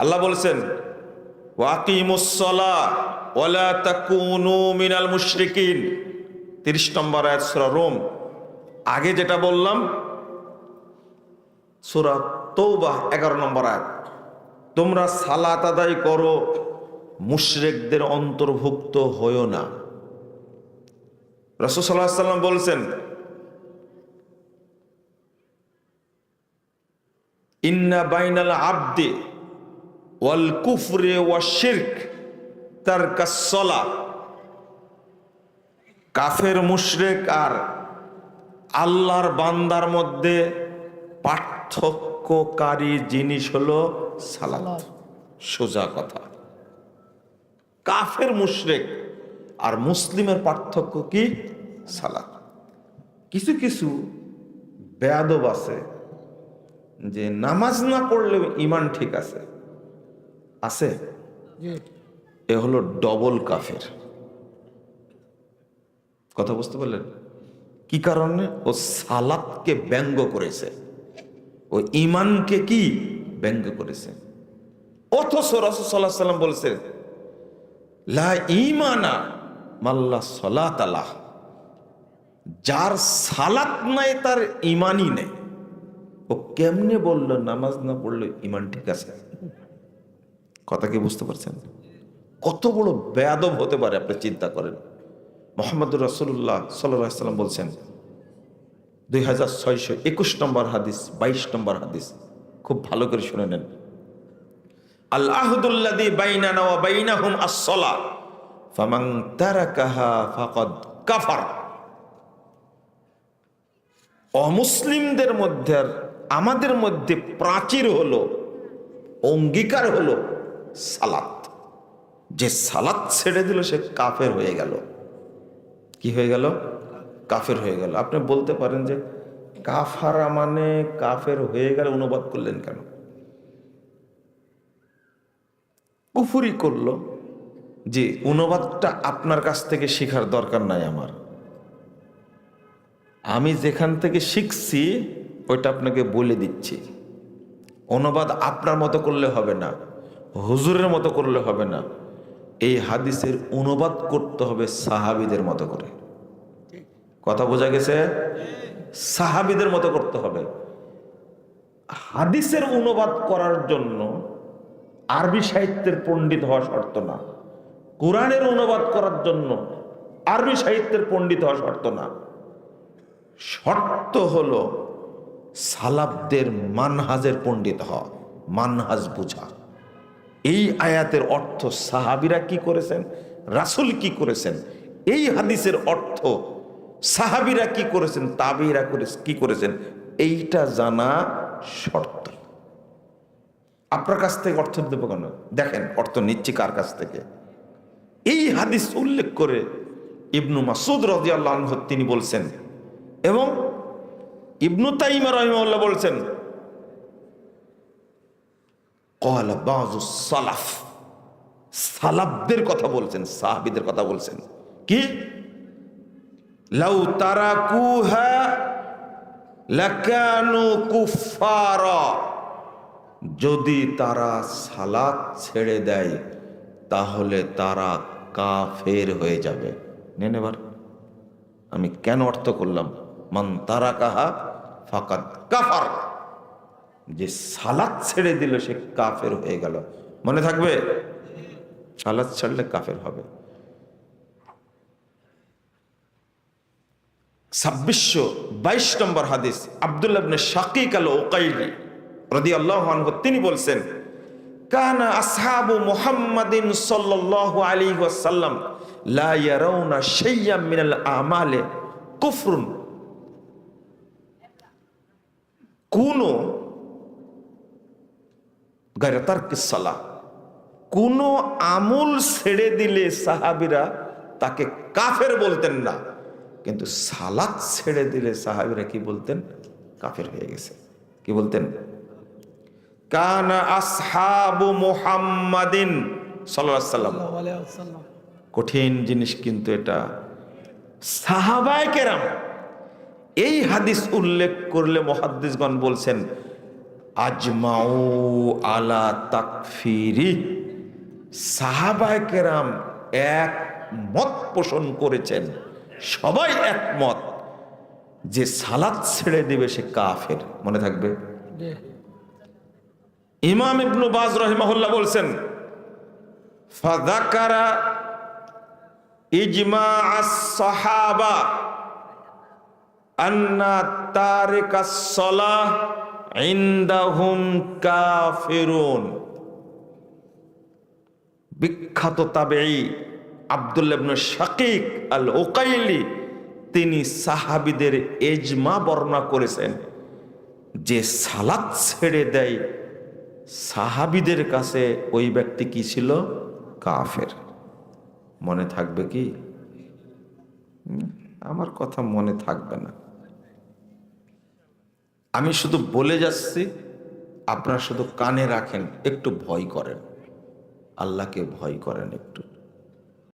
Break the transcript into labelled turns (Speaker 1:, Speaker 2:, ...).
Speaker 1: আল্লাহ বলছেন ওয়াকিমুস সালাহ ওয়ালা তাকুনু মিনাল মুশরিকিন, 30 নম্বর আয়াত সূরা রুম। আগে যেটা বললাম সূরা তওবা 11 নম্বর আয়াত, তোমরা সালাত আদায় করো, মুশরিকদের অন্তর্ভুক্ত হয়ো না। রাসূল সাল্লাল্লাহু আলাইহি ওয়াসাল্লাম বলছেন ইন্না বাইনাল আবদি ওয়াল কুফরি ওয়াশ শিরক তারকাস সালাহ। কাফের মুশরিক আর আল্লাহর বান্দার মধ্যে পার্থক্যকারী জিনিস হলো সালাত। সোজা কথা, কাফের মুশরিক আর মুসলিমের পার্থক্য কি? সালাত। কিছু কিছু বেয়াদব আছে যে নামাজ না পড়লেও ঈমান ঠিক আছে, এ হলো ডবল কাফের। কথা বুঝতে পারলেন? কি কারণে? ও সালাতকে ব্যঙ্গ করেছে, ও ঈমানকে কি ব্যঙ্গ করেছে। অথচ রাসূল সাল্লাল্লাহু আলাইহি ওয়াসাল্লাম বলেছে লা ঈমানা মাল্লা সালাত আলাহ, যার সালাত নাই তার ঈমানই নেই। ও কেমনে বললো নামাজ না পড়লে ঈমান ঠিক আছে? কথা কি বুঝতে পারছেন? কত বড় বেয়াদব হতে পারে আপনি চিন্তা করেন। মুহাম্মদুর রাসূলুল্লাহ সাল্লাল্লাহু আলাইহি ওয়াসাল্লাম বলছেন 2621 নম্বর হাদিস, 22 নম্বর হাদিস, খুব ভালো করে শুনে নেন। আল আহদুল্লাযী বাইনানা ওয়া বাইনাহুম আস-সালাহ ফামান তারাকাহা ফাকাদ কাফার। অমুসলিমদের মধ্যে আর আমাদের মধ্যে প্রাচীর হলো, অঙ্গীকার হলো সালাত। যে সালাত ছেড়ে দিল সে কাফের হয়ে গেল। কি হয়ে গেল? কাফের হয়ে গেল। আপনি বলতে পারেন যে কাফারা মানে কাফের হয়ে গেল, অনুবাদ করলেন কেন? কুফরি করলো। যে অনুবাদটা আপনার কাছ থেকে শেখার দরকার নাই আমার, আমি যেখান থেকে শিখছি ওইটা আপনাকে বলে দিচ্ছি। অনুবাদ আপনার মতো করলে হবে না, হুজুরের মতো করলে হবে না। এই হাদিসের অনুবাদ করতে হবে সাহাবীদের মতো করে। কথা বোঝা গেছে? সাহাবীদের মতো করতে হবে। হাদিসের অনুবাদ করার জন্য আরবি সাহিত্যের পণ্ডিত হওয়া শর্ত না। কোরআনের অনুবাদ করার জন্য আরবি সাহিত্যের পণ্ডিত হওয়া শর্ত না। শর্ত হলো সালাফদের মানহাজের পণ্ডিত হওয়া, মানহাজ বুঝা। এই আয়াতের অর্থ সাহাবীরা কি করেছেন, রাসূল কি করেছেন, এই হাদিসের অর্থ সাহাবীরা কি করেছেন, তাবেঈরা কি করেছেন, এইটা জানা শর্ত। আপনার কাছ থেকে অর্থ দেবো কেন? দেখেন অর্থ নিচ্ছি কার কাছ থেকে। এই হাদিস উল্লেখ করে ইবনু মাসউদ রাদিয়াল্লাহু আনহু তিনি বলছেন, এবং ইবনু তাইমিয়া রাহিমাহুল্লাহ বলছেন ক্বালা বাযুস সালাফ, সালাফদের কথা বলছেন, সাহাবীদের কথা বলছেন কি? লাউ তারাকুহা লাকানু কুফারা, যদি তারা সালাত ছেড়ে দেয় তাহলে তারা কাফের হয়ে যাবে। নেন এবার আমি কেন অর্থ করলাম মান তারাকাহা ফাকাদ কাফার, যে সালাত ছেড়ে দিল সে কাফের হয়ে গেল। মনে থাকবে? সালাত ছাড়লে কাফের হবে। 2622 নম্বর হাদিস, আব্দুল্লাহ ইবনে শাকিক আল উকাইলি রাদিয়াল্লাহু আনহু তিনি বলছেন কানা আসহাবু মুহাম্মাদিন সাল্লাল্লাহু আলাইহি ওয়াসাল্লাম লা ইয়ারাউনা শাইয়্যাম মিনাল আমালি কুফরুন, কোন গায়রা তারকিস সালাহ, কোন আমল ছেড়ে দিলে সাহাবীরা তাকে কাফের বলতেন না, কিন্তু সালাত ছেড়ে দিলে সাহাবীরা কি বলতেন? কাফের হয়ে গেছে। কি বলতেন? কানা আসহাবু মুহাম্মাদিন সাল্লাল্লাহু আলাইহি ওয়াসাল্লাম। কঠিন জিনিস কিন্তু এটা। সাহাবায়ে কেরাম এই হাদিস উল্লেখ করলে মুহাদ্দিসগণ বলছেন আজমাউ আলা তাকফিরি, সাহাবায়ে কেরাম এক মত পোষণ করেছেন, সবাই একমত যে সালাত ছেড়ে দেবে সে কাফের। মনে থাকবে? ইমাম ইবনে বাজ রাহিমাহুল্লাহ বলছেন, ফাযাকারা ইজমা আস-সাহাবা আন্না তারিকাস সালাহ ইনদাহুম কাফিরুন। বিখ্যাত তাবেঈ আব্দুল্লাহ ইবনে শাকিক আল উকাইলি তিনি সাহাবীদের ইজমা বর্ণনা করেছেন যে সালাত ছেড়ে দেয় সাহাবীদের কাছে ওই ব্যক্তি কি ছিল? কাফের। মনে থাকবে কি? আমার কথা মনে থাকবে না, আমি শুধু বলে যাচ্ছি, আপনারা শুধু কানে রাখেন, একটু ভয় করেন, আল্লাহকে ভয় করেন একটু।